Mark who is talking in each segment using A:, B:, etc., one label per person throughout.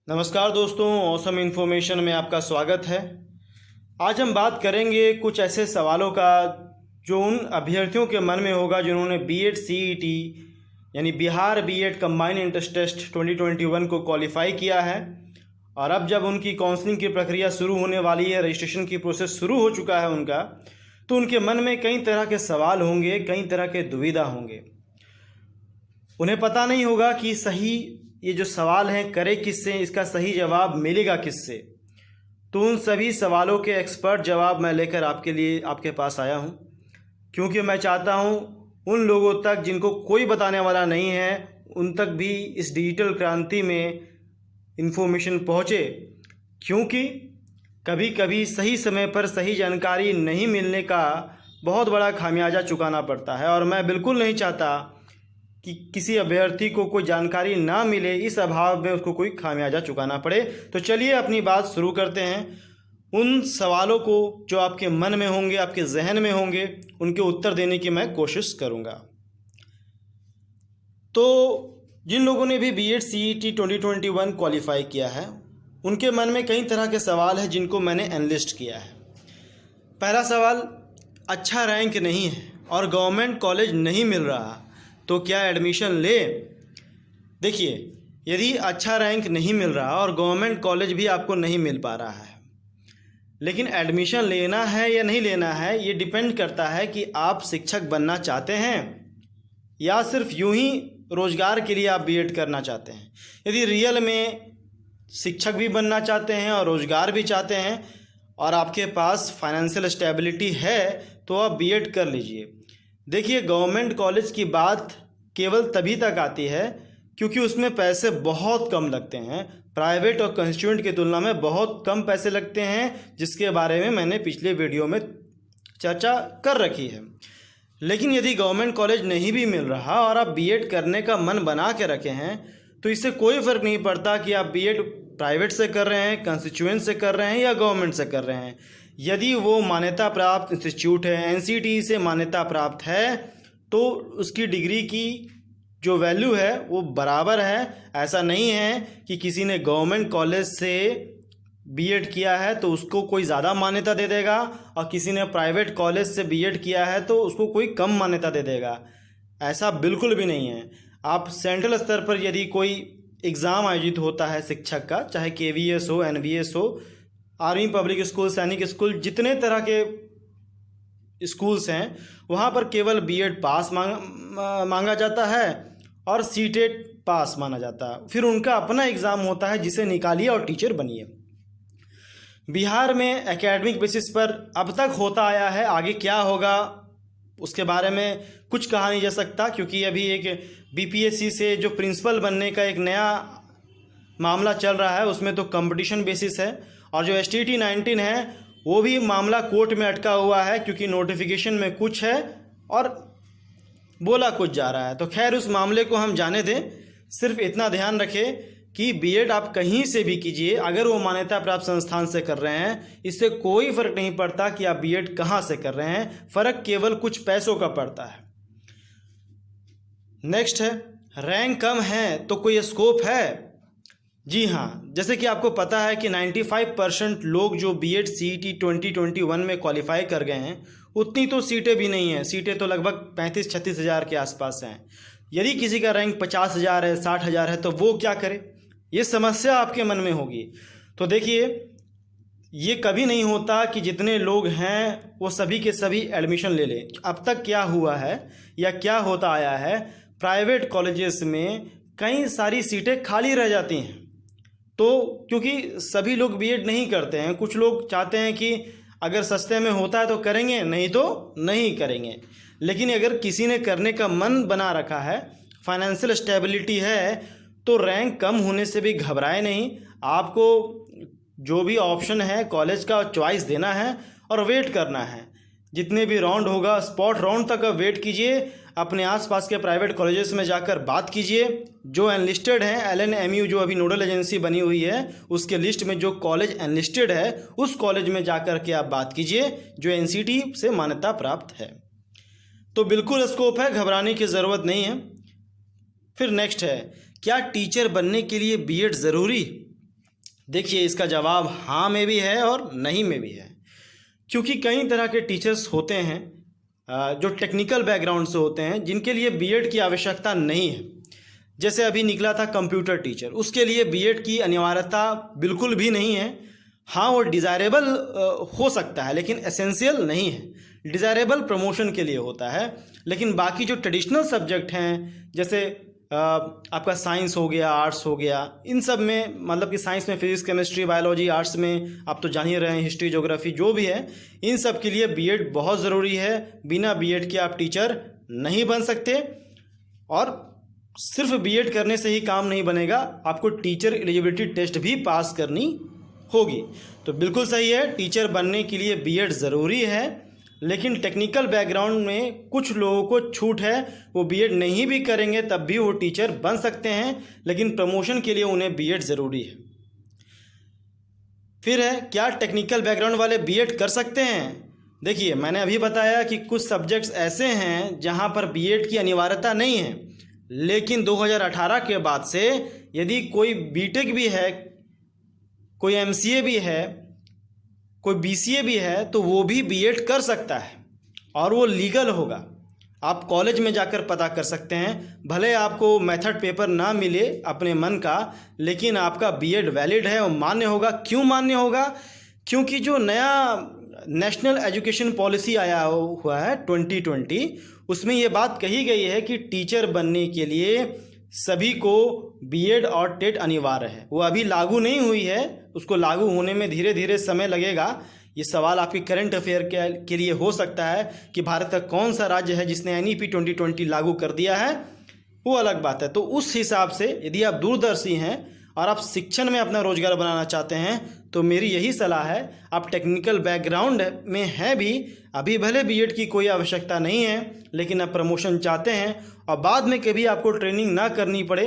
A: नमस्कार दोस्तों, awesome information में आपका स्वागत है। आज हम बात करेंगे कुछ ऐसे सवालों का जो उन अभ्यर्थियों के मन में होगा जिन्होंने बीएड सीईटी यानी Bihar BEd combined entrance test 2021 को क्वालिफाई किया है और अब जब उनकी काउंसलिंग की प्रक्रिया शुरू होने वाली है, रजिस्ट्रेशन की प्रोसेस शुरू हो चुका है उनका, तो उनके मन में कई तरह के सवाल होंगे, कई तरह के दुविधा होंगे। उन्हें पता नहीं होगा कि सही ये जो सवाल हैं करे किससे, इसका सही जवाब मिलेगा किससे। तो उन सभी सवालों के एक्सपर्ट जवाब मैं लेकर आपके पास आया हूं, क्योंकि मैं चाहता हूं उन लोगों तक जिनको कोई बताने वाला नहीं है, उन तक भी इस डिजिटल क्रांति में इन्फॉर्मेशन पहुंचे। क्योंकि कभी कभी सही समय पर सही जानकारी नहीं मिलने का बहुत बड़ा खामियाजा चुकाना पड़ता है और मैं बिल्कुल नहीं चाहता कि किसी अभ्यर्थी को कोई जानकारी ना मिले, इस अभाव में उसको कोई खामियाजा चुकाना पड़े। तो चलिए अपनी बात शुरू करते हैं। उन सवालों को जो आपके मन में होंगे, आपके जहन में होंगे, उनके उत्तर देने की मैं कोशिश करूंगा। तो जिन लोगों ने भी बीएड सीईटी 2021 क्वालिफाई किया है, उनके मन में कई तरह के सवाल हैं जिनको मैंने एनालिस्ट किया है। पहला सवाल, अच्छा रैंक नहीं है और गवर्नमेंट कॉलेज नहीं मिल रहा तो क्या एडमिशन ले? देखिए, यदि अच्छा रैंक नहीं मिल रहा और गवर्नमेंट कॉलेज भी आपको नहीं मिल पा रहा है, लेकिन एडमिशन लेना है या नहीं लेना है, ये डिपेंड करता है कि आप शिक्षक बनना चाहते हैं या सिर्फ यूं ही रोज़गार के लिए आप बीएड करना चाहते हैं। यदि रियल में शिक्षक भी बनना चाहते हैं और रोज़गार भी चाहते हैं और आपके पास फाइनेंशियल स्टेबिलिटी है, तो आप बीएड कर लीजिए। देखिए, गवर्नमेंट कॉलेज की बात केवल तभी तक आती है क्योंकि उसमें पैसे बहुत कम लगते हैं। प्राइवेट और कंस्टिट्यूएंट की तुलना में बहुत कम पैसे लगते हैं, जिसके बारे में मैंने पिछले वीडियो में चर्चा कर रखी है। लेकिन यदि गवर्नमेंट कॉलेज नहीं भी मिल रहा और आप बीएड करने का मन बना के रखे हैं, तो इससे कोई फ़र्क नहीं पड़ता कि आप बीएड प्राइवेट से कर रहे हैं, कंस्टिट्यूएंट से कर रहे हैं या गवर्नमेंट से कर रहे हैं। यदि वो मान्यता प्राप्त इंस्टीट्यूट है, एनसीटी से मान्यता प्राप्त है, तो उसकी डिग्री की जो वैल्यू है वो बराबर है। ऐसा नहीं है कि किसी ने गवर्नमेंट कॉलेज से बीएड किया है तो उसको कोई ज़्यादा मान्यता दे देगा और किसी ने प्राइवेट कॉलेज से बीएड किया है तो उसको कोई कम मान्यता दे देगा। ऐसा बिल्कुल भी नहीं है। आप सेंट्रल स्तर पर यदि कोई एग्ज़ाम आयोजित होता है शिक्षक का, चाहे केवीएस हो, एनवीएस हो, आर्मी पब्लिक स्कूल, सैनिक स्कूल, जितने तरह के स्कूल्स हैं, वहाँ पर केवल बीएड पास मांगा जाता है और सीटेट पास माना जाता है। फिर उनका अपना एग्ज़ाम होता है जिसे निकालिए और टीचर बनिए। बिहार में एकेडमिक बेसिस पर अब तक होता आया है, आगे क्या होगा उसके बारे में कुछ कहा नहीं जा सकता, क्योंकि अभी एक बीपीएससी से जो प्रिंसिपल बनने का एक नया मामला चल रहा है, उसमें तो कंपटीशन बेसिस है और जो STT 19 है वो भी मामला कोर्ट में अटका हुआ है, क्योंकि नोटिफिकेशन में कुछ है और बोला कुछ जा रहा है। तो खैर, उस मामले को हम जाने दें। सिर्फ इतना ध्यान रखें कि बीएड आप कहीं से भी कीजिए, अगर वो मान्यता प्राप्त संस्थान से कर रहे हैं, इससे कोई फ़र्क नहीं पड़ता कि आप बीएड कहाँ से कर रहे हैं। फ़र्क केवल कुछ पैसों का पड़ता है। नेक्स्ट है, रैंक कम है तो कोई स्कोप है? जी हाँ, जैसे कि आपको पता है कि 95% लोग जो बीएड सीईटी 2021 में क्वालिफाई कर गए हैं, उतनी तो सीटें भी नहीं हैं। सीटें तो लगभग 35-36 हज़ार के आसपास हैं। यदि किसी का रैंक 50 हज़ार है, 60 हज़ार है, तो वो क्या करे? ये समस्या आपके मन में होगी। तो देखिए, ये कभी नहीं होता कि जितने लोग हैं वो सभी के सभी एडमिशन ले लें। अब तक क्या हुआ है या क्या होता आया है, प्राइवेट कॉलेजेस में कई सारी सीटें खाली रह जाती हैं। तो क्योंकि सभी लोग बीएड नहीं करते हैं, कुछ लोग चाहते हैं कि अगर सस्ते में होता है तो करेंगे, नहीं तो नहीं करेंगे। लेकिन अगर किसी ने करने का मन बना रखा है, फाइनेंशियल स्टेबिलिटी है, तो रैंक कम होने से भी घबराए नहीं। आपको जो भी ऑप्शन है कॉलेज का चॉइस देना है और वेट करना है। जितने भी राउंड होगा, स्पॉट राउंड तक आप वेट कीजिए। अपने आसपास के प्राइवेट कॉलेजेस में जाकर बात कीजिए। जो एनलिस्टेड हैं, LNMU जो अभी नोडल एजेंसी बनी हुई है, उसके लिस्ट में जो कॉलेज एनलिस्टेड है, उस कॉलेज में जाकर के आप बात कीजिए जो एनसीटी से मान्यता प्राप्त है। तो बिल्कुल स्कोप है, घबराने की ज़रूरत नहीं है। फिर नेक्स्ट है, क्या टीचर बनने के लिए बीएड ज़रूरी? देखिए, इसका जवाब हाँ में भी है और नहीं में भी है, क्योंकि कई तरह के टीचर्स होते हैं जो टेक्निकल बैकग्राउंड से होते हैं, जिनके लिए बीएड की आवश्यकता नहीं है। जैसे अभी निकला था कंप्यूटर टीचर, उसके लिए बीएड की अनिवार्यता बिल्कुल भी नहीं है। हाँ, वो डिज़ायरेबल हो सकता है लेकिन एसेंशियल नहीं है। डिज़ायरेबल प्रमोशन के लिए होता है, लेकिन बाकी जो ट्रेडिशनल सब्जेक्ट हैं, जैसे आपका साइंस हो गया, आर्ट्स हो गया, इन सब में, मतलब कि साइंस में फिजिक्स, केमिस्ट्री, बायोलॉजी, आर्ट्स में आप तो जान ही रहे हैं, हिस्ट्री, ज्योग्राफी जो भी है, इन सब के लिए बीएड बहुत ज़रूरी है। बिना बीएड के आप टीचर नहीं बन सकते, और सिर्फ बीएड करने से ही काम नहीं बनेगा, आपको टीचर एलिजिबिलिटी टेस्ट भी पास करनी होगी। तो बिल्कुल सही है, टीचर बनने के लिए बीएड ज़रूरी है, लेकिन टेक्निकल बैकग्राउंड में कुछ लोगों को छूट है, वो बीएड नहीं भी करेंगे तब भी वो टीचर बन सकते हैं, लेकिन प्रमोशन के लिए उन्हें बीएड ज़रूरी है। फिर है, क्या टेक्निकल बैकग्राउंड वाले बीएड कर सकते हैं? देखिए, मैंने अभी बताया कि कुछ सब्जेक्ट्स ऐसे हैं जहां पर बीएड की अनिवार्यता नहीं है, लेकिन 2018 के बाद से यदि कोई बीटेक भी है, कोई एमसीए भी है, कोई बीसीए भी है, तो वो भी बीएड कर सकता है और वो लीगल होगा। आप कॉलेज में जाकर पता कर सकते हैं, भले आपको मेथड पेपर ना मिले अपने मन का, लेकिन आपका बीएड वैलिड है और मान्य होगा। क्यों मान्य होगा? क्योंकि जो नया नेशनल एजुकेशन पॉलिसी आया हुआ है 2020, उसमें ये बात कही गई है कि टीचर बनने के लिए सभी को बीएड और टेट अनिवार्य है। वो अभी लागू नहीं हुई है, उसको लागू होने में धीरे धीरे समय लगेगा। ये सवाल आपके करंट अफेयर के लिए हो सकता है कि भारत का कौन सा राज्य है जिसने एनईपी 2020 लागू कर दिया है, वो अलग बात है। तो उस हिसाब से यदि आप दूरदर्शी हैं और आप शिक्षण में अपना रोजगार बनाना चाहते हैं, तो मेरी यही सलाह है, आप टेक्निकल बैकग्राउंड में हैं भी, अभी भले बीएड की कोई आवश्यकता नहीं है, लेकिन आप प्रमोशन चाहते हैं और बाद में कभी आपको ट्रेनिंग ना करनी पड़े,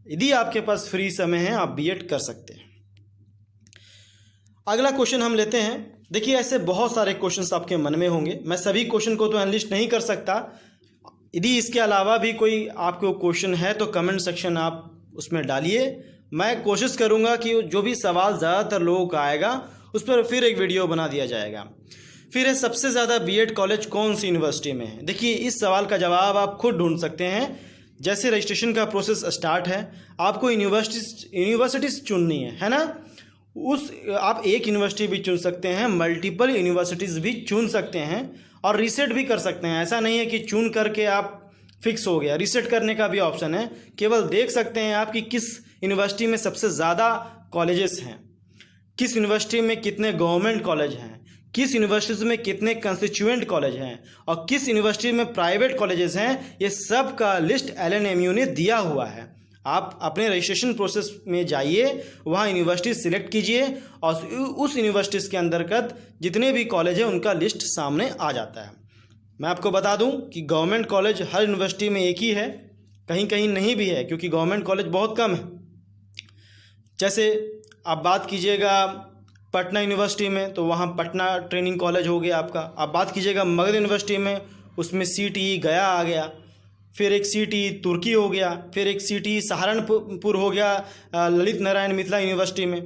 A: यदि आपके पास फ्री समय है, आप बीएड कर सकते हैं। अगला क्वेश्चन हम लेते हैं। देखिए, ऐसे बहुत सारे क्वेश्चंस आपके मन में होंगे, मैं सभी क्वेश्चन को तो एनालिस्ट नहीं कर सकता। यदि इसके अलावा भी कोई आपको क्वेश्चन है तो कमेंट सेक्शन आप उसमें डालिए। मैं कोशिश करूंगा कि जो भी सवाल ज़्यादातर लोगों का आएगा उस पर फिर एक वीडियो बना दिया जाएगा। फिर है, सबसे ज़्यादा बीएड कॉलेज कौन सी यूनिवर्सिटी में है? देखिए, इस सवाल का जवाब आप खुद ढूंढ सकते हैं। जैसे रजिस्ट्रेशन का प्रोसेस स्टार्ट है, आपको यूनिवर्सिटीज़ चुननी है ना। आप एक यूनिवर्सिटी भी चुन सकते हैं, मल्टीपल यूनिवर्सिटीज़ भी चुन सकते हैं और रीसेट भी कर सकते हैं। ऐसा नहीं है कि चुन करके आप फिक्स हो गया, रीसेट करने का भी ऑप्शन है। केवल देख सकते हैं आप कि किस यूनिवर्सिटी में सबसे ज़्यादा कॉलेजेस हैं, किस यूनिवर्सिटी में कितने गवर्नमेंट कॉलेज हैं, किस यूनिवर्सिटी में कितने कंस्टिट्यूएंट कॉलेज हैं और किस यूनिवर्सिटी में प्राइवेट कॉलेजेस हैं। ये सब का लिस्ट एलएनएमयू ने दिया हुआ है। आप अपने रजिस्ट्रेशन प्रोसेस में जाइए, वहाँ यूनिवर्सिटी सिलेक्ट कीजिए और उस यूनिवर्सिटीज़ के अंतर्गत जितने भी कॉलेज हैं उनका लिस्ट सामने आ जाता है। मैं आपको बता दूं कि गवर्नमेंट कॉलेज हर यूनिवर्सिटी में एक ही है, कहीं कहीं नहीं भी है, क्योंकि गवर्नमेंट कॉलेज बहुत कम है। जैसे आप बात कीजिएगा पटना यूनिवर्सिटी में, तो वहाँ पटना ट्रेनिंग कॉलेज हो गया आपका। आप बात कीजिएगा मगध यूनिवर्सिटी में, उसमें सीटीई गया आ गया, फिर एक सीटीई तुर्की हो गया, फिर एक सीटीई सहारनपुर हो गया ललित नारायण मिथिला यूनिवर्सिटी में।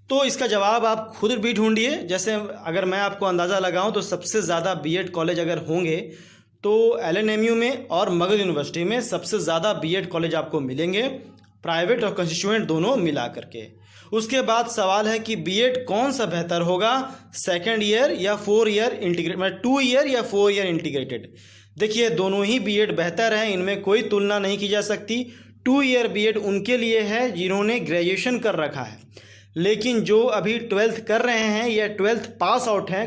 A: तो इसका जवाब आप खुद भी ढूंढिए। जैसे अगर मैं आपको अंदाज़ा लगाऊं तो सबसे ज़्यादा बीएड कॉलेज अगर होंगे तो एलएनएमयू में और मगध यूनिवर्सिटी में सबसे ज़्यादा बीएड कॉलेज आपको मिलेंगे, प्राइवेट और कंस्टिट्यूएंट दोनों मिला करके। उसके बाद सवाल है कि बीएड कौन सा बेहतर होगा, सेकेंड ईयर या 4 ईयर इंटीग्रेटेड, मतलब 2 ईयर या 4 ईयर इंटीग्रेटेड। देखिए, दोनों ही बीएड बेहतर हैं, इनमें कोई तुलना नहीं की जा सकती। 2 ईयर बीएड उनके लिए है जिन्होंने ग्रेजुएशन कर रखा है, लेकिन जो अभी 12th कर रहे हैं या 12th पास आउट हैं,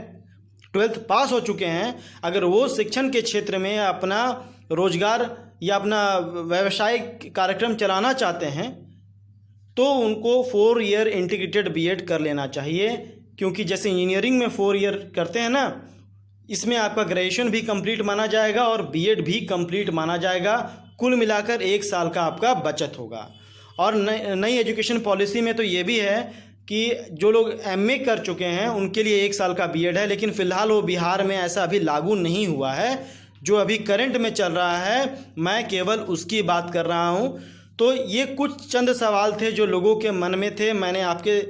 A: 12th पास हो चुके हैं, अगर वो शिक्षण के क्षेत्र में अपना रोजगार या अपना व्यावसायिक कार्यक्रम चलाना चाहते हैं तो उनको 4 ईयर इंटीग्रेटेड बीएड कर लेना चाहिए। क्योंकि जैसे इंजीनियरिंग में 4 ईयर करते हैं ना, इसमें आपका ग्रेजुएशन भी कंप्लीट माना जाएगा और बीएड भी कंप्लीट माना जाएगा। कुल मिलाकर 1 साल का आपका बचत होगा। और नई एजुकेशन पॉलिसी में तो ये भी है कि जो लोग एमए कर चुके हैं उनके लिए 1 साल का बीएड है, लेकिन फ़िलहाल वो बिहार में ऐसा अभी लागू नहीं हुआ है। जो अभी करंट में चल रहा है, मैं केवल उसकी बात कर रहा हूँ। तो ये कुछ चंद सवाल थे जो लोगों के मन में थे, मैंने आपके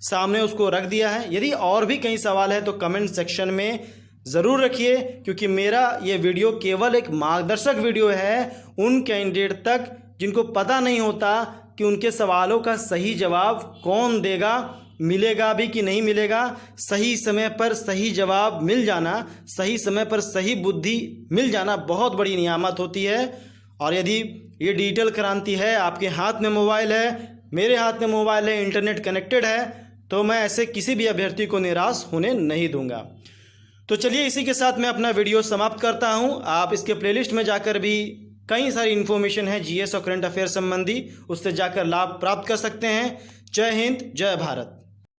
A: सामने उसको रख दिया है। यदि और भी कई सवाल है तो कमेंट सेक्शन में ज़रूर रखिए, क्योंकि मेरा ये वीडियो केवल एक मार्गदर्शक वीडियो है उन कैंडिडेट तक जिनको पता नहीं होता कि उनके सवालों का सही जवाब कौन देगा, मिलेगा भी कि नहीं मिलेगा। सही समय पर सही जवाब मिल जाना, सही समय पर सही बुद्धि मिल जाना बहुत बड़ी नियामत होती है। और यदि ये डिजिटल क्रांति है, आपके हाथ में मोबाइल है, मेरे हाथ में मोबाइल है, इंटरनेट कनेक्टेड है, तो मैं ऐसे किसी भी अभ्यर्थी को निराश होने नहीं दूंगा। तो चलिए इसी के साथ मैं अपना वीडियो समाप्त करता हूं। आप इसके प्लेलिस्ट में जाकर भी कई सारी इन्फॉर्मेशन है जीएस और करंट अफेयर संबंधी, उससे जाकर लाभ प्राप्त कर सकते हैं। जय हिंद, जय भारत।